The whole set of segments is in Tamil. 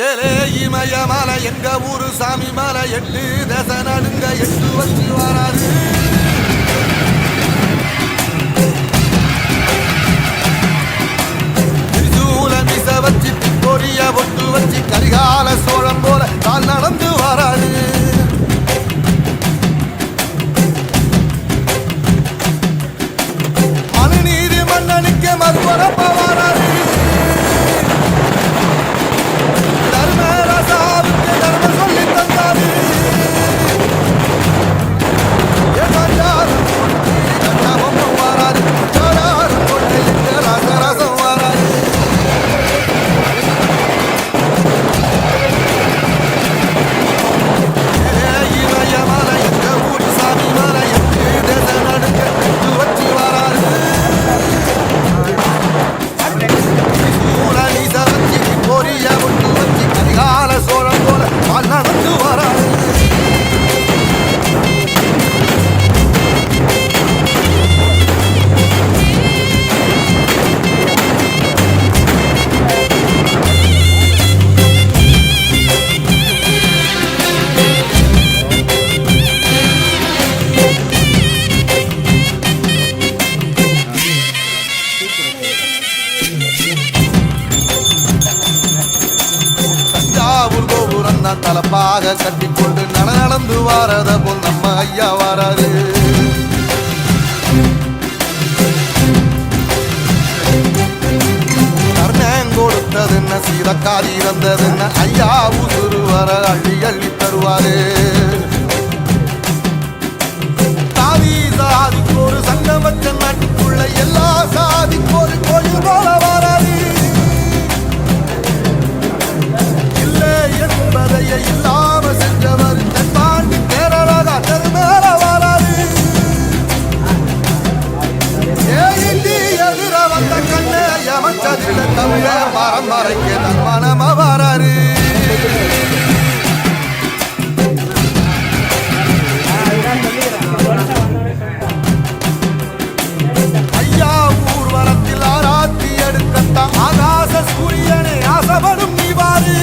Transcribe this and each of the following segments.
ஏலே இமயமலை எங்க ஊரு சாமி மலை 8 தேச நடுங்க 8 வச்சு வராது. திருச்சூல மிச வச்சு பொரிய ஒட்டு வச்சு கரிகால சோழம் போல கால் நடந்து வராது. மனுநீதி மன்னனுக்கு மறுபரப்ப வராது. தலப்பாக கட்டிக்கொண்டு நடந்து வாரத போல் நம்ம ஐயா வாராரு. கர்ணன் கொடுத்தது என்ன சீதக்காரி இறந்தது என்ன ஐயா உசுறு வர அள்ளி அள்ளி தருவாரு. சாதி சாதிக்கு ஒரு சங்கம் வச்ச நாட்டுக்குள்ள எல்லா சாதிக்கு ஒரு கோயில் போல வாராரு. என்பதைய இல்லாம சென்றவர் தென்பாண்டி கேரளாக தெருமேல வராது. எதிர வந்த கண்ண யமச்சதில தமிழ மரம் மறைக்க தன் மனம வராரு. ஐயா ஊர்வலத்தில் ஆராத்தி எடுக்கத்தான் ஆகாச சூரியனை ஆசைப்படும் நீ வாரு.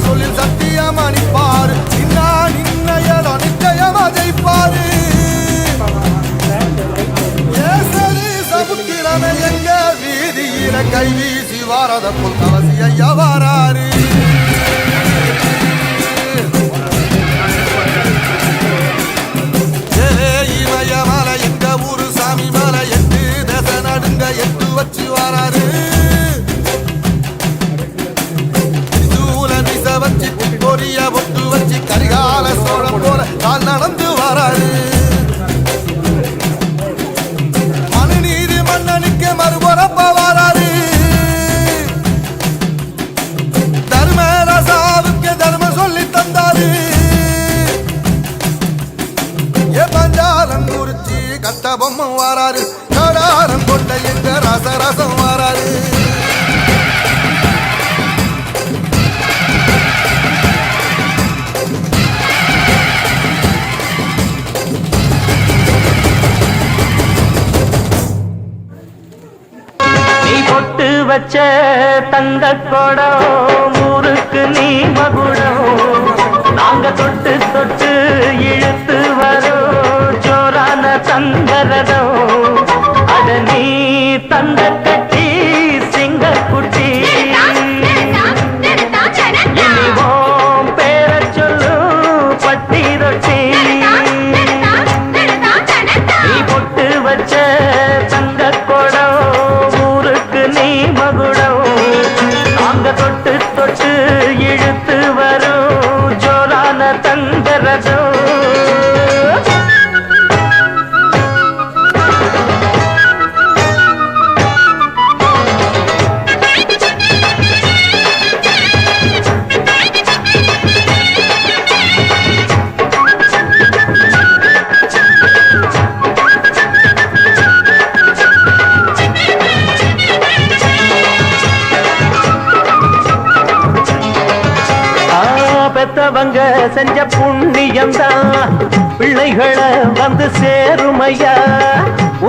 சொல்லில் சத்தியம் அணிப்பாரு நின்னையதோ நிச்சயம் அதைப்பாரு. சமுத்திரமே எங்க வீதியில கை வீசி வாரத போல் கவசி ஐயா வாராரு. இமயமலை எங்க ஊரு சாமி மலை 8 தேச நடுங்க 8 வச்சு வாராரு. பொரிய ஒட்டு வச்சு கரிகால சோழம் போல கால் நடந்து வராது. மனுநீதி மன்னனுக்கு மறுபரப்ப வராது. தர்மராசாவுக்கு தர்மம் சொல்லி தந்தாரு. பஞ்சாலம் குறிச்சி கட்ட பொம்மை வாராரு. கடாரம் கொண்ட எங்க ரசரசம் வாராரு. வச்ச தங்க கொடம் ஊருக்கு நீ மகுடம். நாங்க தொட்டு தொட்டு இழுத்து வரோம் ஜோரான தங்கரதம். அட நீ தந்த கட்டி சிங்க குட்டி இனிவோம் பேர சொல்லு பட்டி ரொட்டி. நீ பொட்டு வச்ச தங்க கொடம் ஊருக்கு நீ மகுடம். நாங்க தொட்டு தொட்டு இழுத்து வரும் ஜோரான தங்கரதம். செஞ்ச புண்ணியம்தான் பிள்ளைகளை வந்து சேருமையா.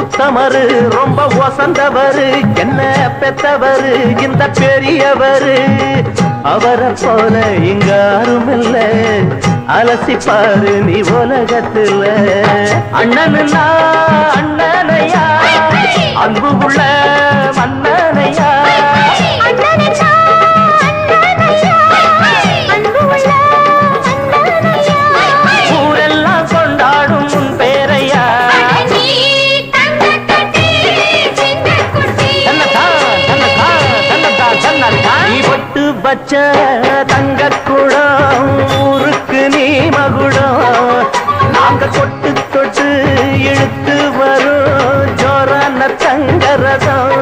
உத்தமரு ரொம்ப ஒசந்தவரு, என்ன பெத்தவரு இந்த பெரியவரு. அவரை போல இங்க யாரும் இல்ல, அலசிப்பாரு நீ உலகத்துல. அண்ணனுன்னா அண்ணனையா, அன்பு உள்ள மன்னனையா. ஊரெல்லாம் கொண்டாடும் உன் பேரையா. நீ பொட்டு வச்ச தங்க குடம், ஊருக்கு நீ மகுடம். நாங்க தொட்டு தொட்டு இழுத்து வரும் ஜோரான தங்கரதம்.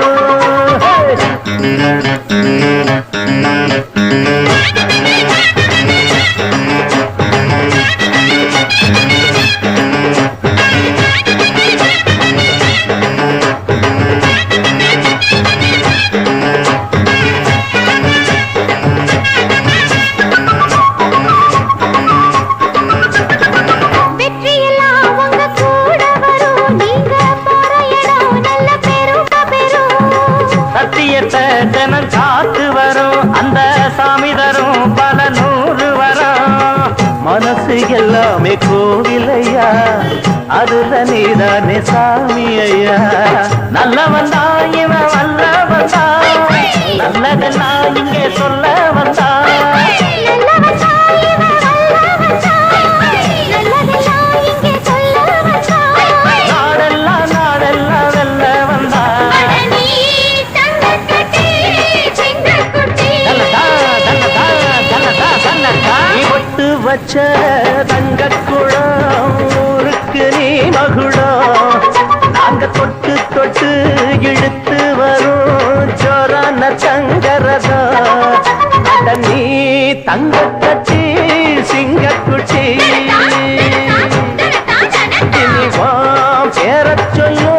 தினம் காத்து வரும் அந்த சாமி தரும் பல நூறு வரும். மனசு எல்லாமே கோவிலையா, அதுல நீதானே சாமி ஐயா. நல்லவன் தான் இவன் வல்லவன் தான், நல்லதெல்லாம் இங்கே சொல்ல வந்தான். வச்ச தங்க குடம், ஊருக்கு நீ மகுடம். நாங்க தொட்டு தொட்டு இழுத்து வரும் ஜோரான தங்கரதம். நீ தங்க கட்டி சிங்கக்குட்டி, இனி வா பேரச் சொல்லு